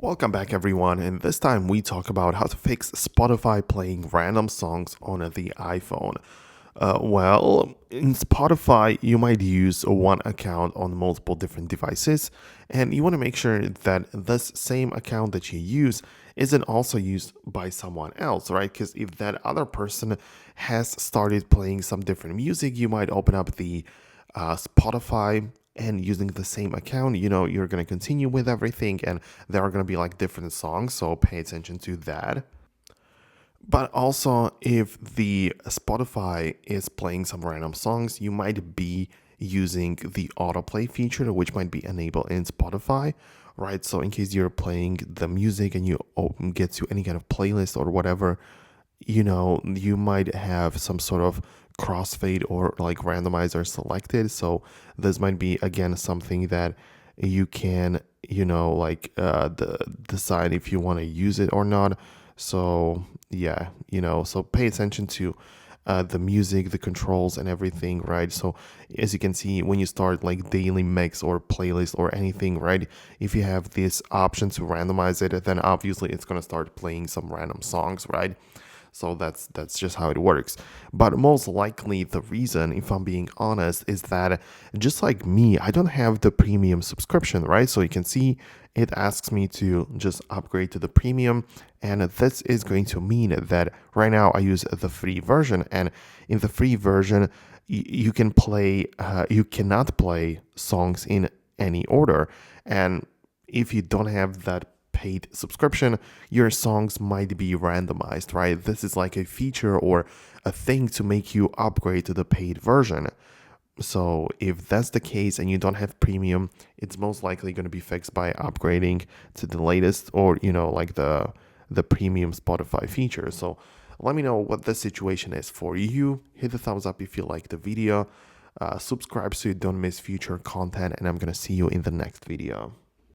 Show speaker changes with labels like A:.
A: Welcome back everyone, and this time we talk about how to fix Spotify playing random songs on the iPhone. In Spotify, you might use one account on multiple different devices, and you want to make sure that this same account that you use isn't also used by someone else, right? Because if that other person has started playing some different music, you might open up the Spotify and using the same account, you're going to continue with everything and there are going to be like different songs. So pay attention to that. But also, if the Spotify is playing some random songs, you might be using the autoplay feature, which might be enabled in Spotify, right? So, in case you're playing the music and you get to any kind of playlist or whatever, you might have some sort of crossfade or like randomizer selected. So, this might be again something that you can, decide if you want to use it or not. So yeah, so pay attention to the music, the controls, and everything, right? So as you can see, when you start like daily mix or playlist or anything, right? If you have this option to randomize it, then obviously it's gonna start playing some random songs, right? So that's just how it works. But most likely the reason, if I'm being honest, is that just like me, I don't have the premium subscription, right? So you can see it asks me to just upgrade to the premium, and this is going to mean that right now I use the free version, and in the free version you can play you cannot play songs in any order. And if you don't have that paid subscription, your songs might be randomized, right? This is like a feature or a thing to make you upgrade to the paid version. So if that's the case and you don't have premium, it's most likely going to be fixed by upgrading to the latest or like the premium Spotify feature. So let me know what the situation is for you. Hit the thumbs up if you like the video. Subscribe so you don't miss future content, and I'm going to see you in the next video.